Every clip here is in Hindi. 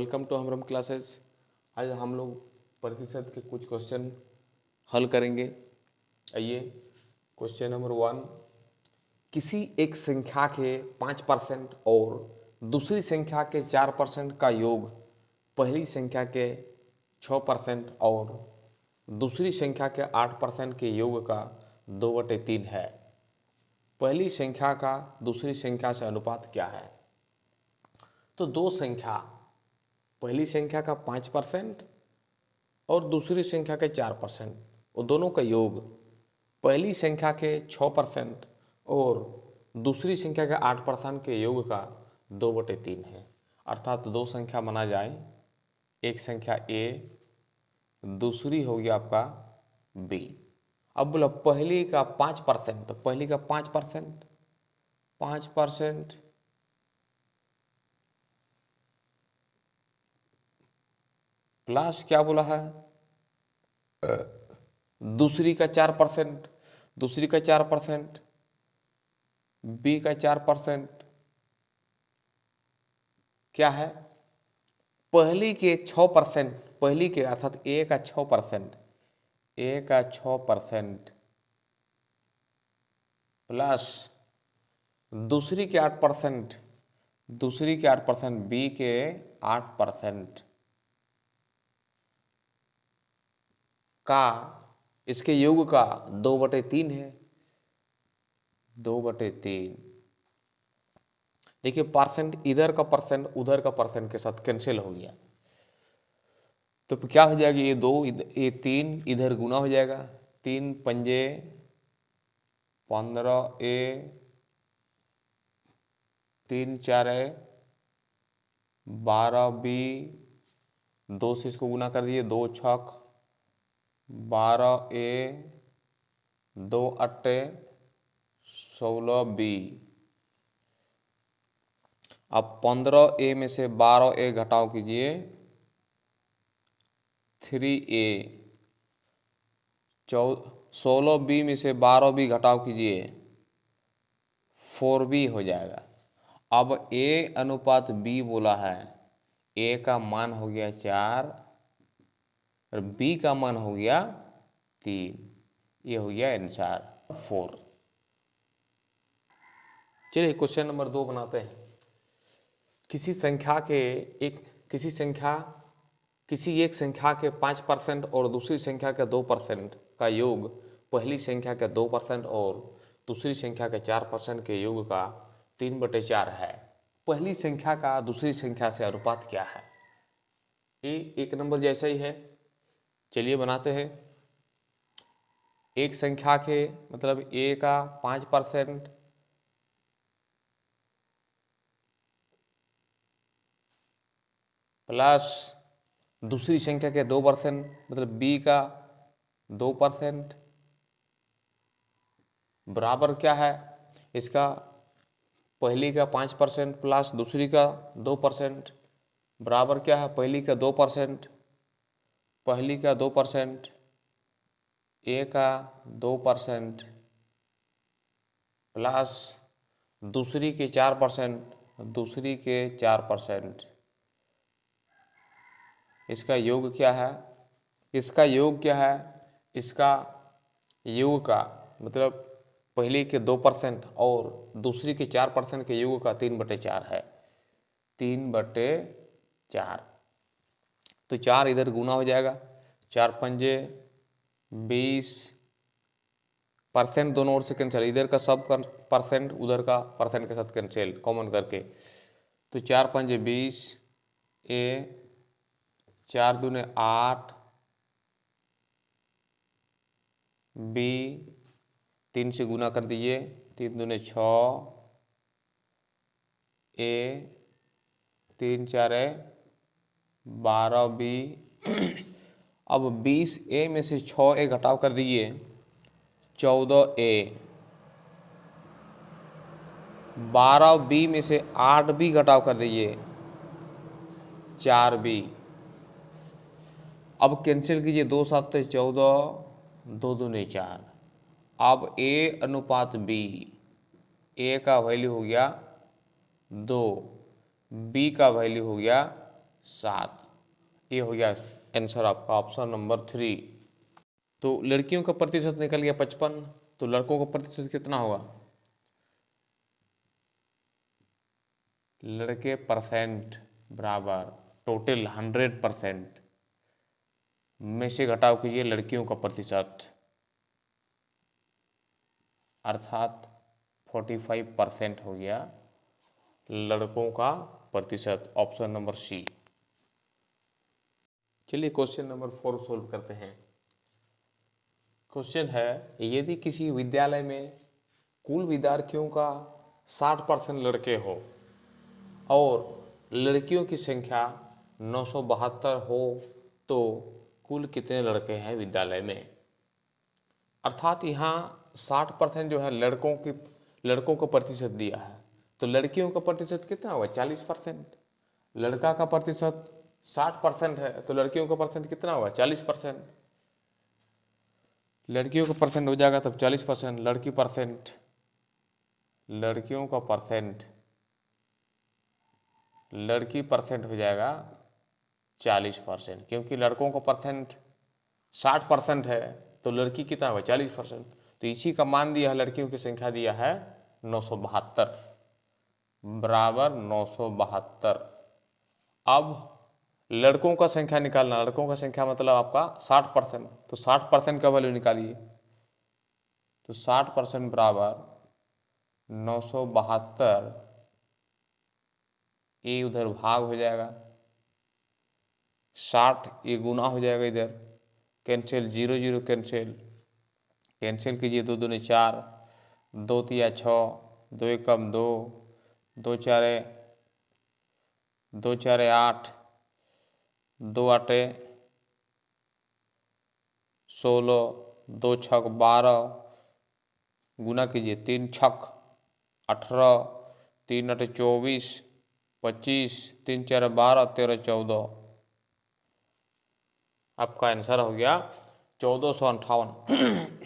Welcome to हमरम classes. आज हम लोग प्रतिशत के कुछ क्वेश्चन हल करेंगे। आइए, क्वेश्चन नंबर 1। किसी एक संख्या के 5% और दूसरी संख्या के 4% का योग पहली संख्या के 6% और दूसरी संख्या के 8% के योग का 2/3 है। पहली संख्या का दूसरी संख्या से अनुपात क्या है? तो दो संख्या, पहली संख्या का 5% और दूसरी संख्या के 4%, वो दोनों का योग पहली संख्या के 6% और दूसरी संख्या के 8% के योग का 2/3 है। अर्थात दो संख्या माना जाए, एक संख्या ए, दूसरी हो गया आपका बी। अब बोला पहली का 5%, तो पहली का 5% प्लस क्या बोला है, दूसरी का 4%, दूसरी का 4%, बी का 4% क्या है, पहली के 6%, पहली के अर्थात ए का 6%, ए का 6% प्लस दूसरी के 8%, दूसरी के 8%, बी के 8% का, इसके योग का 2/3 है। 2/3। देखिए परसेंट, इधर का परसेंट उधर का परसेंट के साथ कैंसिल हो गया, तो क्या हो जाएगा, ये 2 ये 3 इधर गुना हो जाएगा। 3 पंजे 15 ए, 3 4 12 बी, 2 से इसको गुना कर दिए, 2 छक 12 ए, 2 अट्टे 16 बी। अब 15 ए में से 12 ए घटाव कीजिए, 3 ए। 16 बी में से 12 बी घटाव कीजिए, 4 बी हो जाएगा। अब ए अनुपात बी बोला है, ए का मान हो गया 4 और बी का मान हो गया 3। ये हो गया आंसर 4। चलिए क्वेश्चन नंबर 2 बनाते हैं। किसी एक संख्या के 5% और दूसरी संख्या के 2% का योग पहली संख्या के 2% और दूसरी संख्या के 4% के योग का 3/4 है। पहली संख्या का दूसरी संख्या से अनुपात क्या है? ये 1 नंबर जैसा ही है। चलिए बनाते हैं। एक संख्या के मतलब ए का 5% प्लस दूसरी संख्या के 2% मतलब बी का 2% बराबर क्या है, इसका पहली का 5% प्लस दूसरी का 2% बराबर क्या है, पहली का 2%, पहली का 2%, ए का 2% प्लस दूसरी के 4%, दूसरी के 4%। इसका योग क्या है, इसका योग क्या है, इसका योग का मतलब पहली के 2% और दूसरी के 4% के योग का 3/4 है। 3/4। तो 4 इधर गुना हो जाएगा, 4 पंजे 20, परसेंट दोनों ओर से कैंसिल, इधर का सब परसेंट उधर का परसेंट के साथ कैंसिल कॉमन करके, तो 4 पंजे 20 ए, 4 दूने 8 बी, 3 से गुना कर दीजिए, 3 दूने 6 ए, 3 4 12 बी। अब 20 ए में से 6 ए घटाव कर दीजिए, 14 ए। 12 बी में से 8 बी घटाव कर दीजिए, 4 बी। अब कैंसिल कीजिए, 2 7 14, 2 दूने 4। अब ए अनुपात बी, ए का वैल्यू हो गया 2, बी का वैल्यू हो गया 7। ये हो गया आंसर आपका ऑप्शन नंबर 3। तो लड़कियों का प्रतिशत निकल गया 55, तो लड़कों का प्रतिशत कितना होगा? लड़के परसेंट बराबर टोटल 100% में से घटाव कीजिए लड़कियों का प्रतिशत, अर्थात 45% हो गया लड़कों का प्रतिशत, ऑप्शन नंबर सी। चलिए क्वेश्चन नंबर 4 सोल्व करते हैं। क्वेश्चन है, यदि किसी विद्यालय में कुल विद्यार्थियों का 60% लड़के हो और लड़कियों की संख्या 972 हो तो कुल कितने लड़के हैं विद्यालय में? अर्थात यहाँ 60% जो है लड़कों का प्रतिशत दिया है, तो लड़कियों का प्रतिशत कितना होगा? 40%। लड़का का प्रतिशत 60% है तो लड़कियों का परसेंट कितना होगा? 40%। लड़कियों का परसेंट हो जाएगा तब 40%, लड़कियों का परसेंट लड़की परसेंट हो जाएगा 40%, क्योंकि लड़कों का परसेंट 60% है तो लड़की कितना होगा? 40%। तो इसी का मान दिया है, लड़कियों की संख्या दिया है 972 बराबर 972। अब लड़कों का संख्या निकालना, लड़कों का संख्या मतलब आपका 60%, तो 60% का वैल्यू निकालिए, तो 60% बराबर 972, ये उधर भाग हो जाएगा, 60 ये गुना हो जाएगा, इधर कैंसिल, 0 0 कैंसिल कीजिए, 2 दूनी 4, 2 तिया 6, 2 एकम 2, 2 चारे 8, 2 आटे 16, 2 छक 12, गुना कीजिए, 3 छक 18, 3 आटे 24, 25, 3 4 12, 13 14। आपका आंसर हो गया 1458।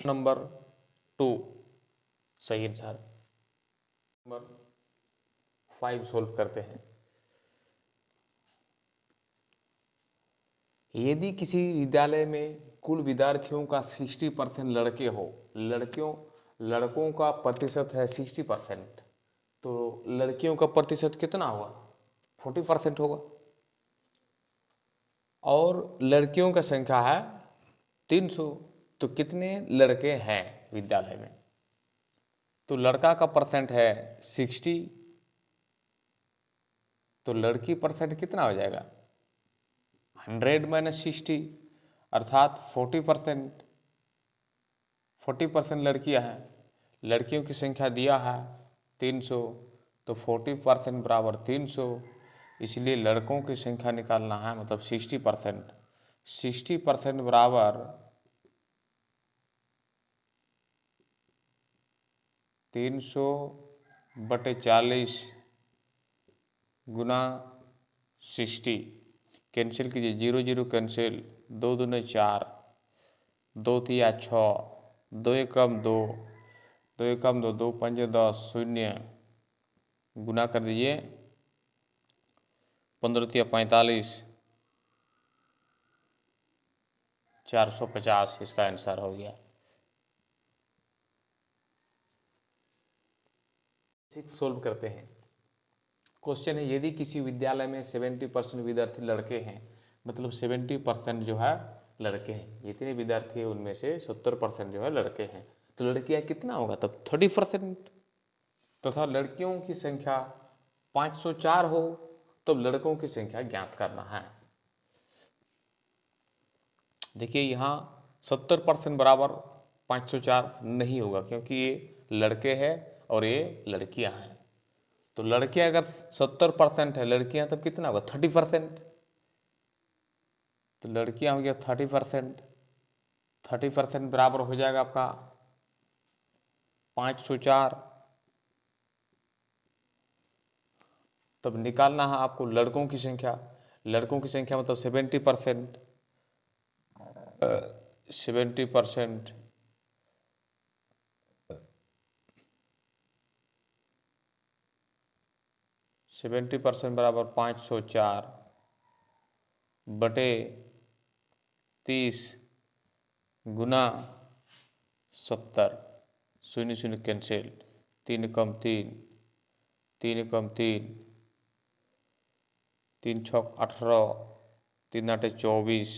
नंबर 2 सही आंसर। नंबर 5 सोल्व करते हैं। यदि किसी विद्यालय में कुल विद्यार्थियों का 60% लड़के हो, लड़कों का प्रतिशत है 60%, तो लड़कियों का प्रतिशत कितना होगा? 40% होगा। और लड़कियों का संख्या है 300, तो कितने लड़के हैं विद्यालय में? तो लड़का का परसेंट है 60, तो लड़की परसेंट कितना हो जाएगा? 100 माइनस 60, अर्थात 40%। 40% लड़कियां हैं, लड़कियों की संख्या दिया है 300, तो 40% बराबर 300, इसलिए लड़कों की संख्या निकालना है, मतलब 60%। 60% बराबर 300/40 गुना 60, कैंसिल कीजिए, 0 0 कैंसिल, 2 दूने 4, 2 तिया 6, 2 एकम 2, 2 एकम 2, 2 पंजे 10, 0, गुना कर दीजिए, 15 तिया 45, 450 इसका आंसर हो गया। 6 सोल्व करते हैं। क्वेश्चन है, यदि किसी विद्यालय में 70% विद्यार्थी लड़के हैं, मतलब 70% जो है लड़के हैं, जितने विद्यार्थी हैं उनमें से 70% जो है लड़के हैं, तो लड़कियां कितना होगा? तब 30%। तथा लड़कियों की संख्या 504 हो तब लड़कों की संख्या ज्ञात करना है। देखिए यहाँ 70% बराबर 504 नहीं होगा, क्योंकि ये लड़के हैं और ये लड़कियां हैं। तो लड़कियां अगर 70% है, लड़कियां तब कितना होगा? 30%। तो लड़कियां हो गया 30%, 30% बराबर हो जाएगा आपका 504। तब निकालना है आपको लड़कों की संख्या, लड़कों की संख्या मतलब 70%, 70% 70% बराबर 504, बटे 30 गुना 70। शून्य शून्य कैंसिल, 3 कम 3, 3 कम 3, 3 छक 18, 3 आठे 24,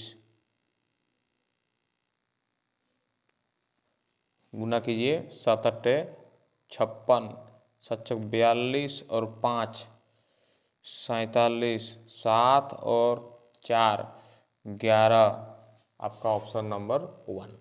गुना कीजिए 7 अट्ठे 56, 7 छक 42 और 5 47, 7 और 4 11। आपका ऑप्शन नंबर 1।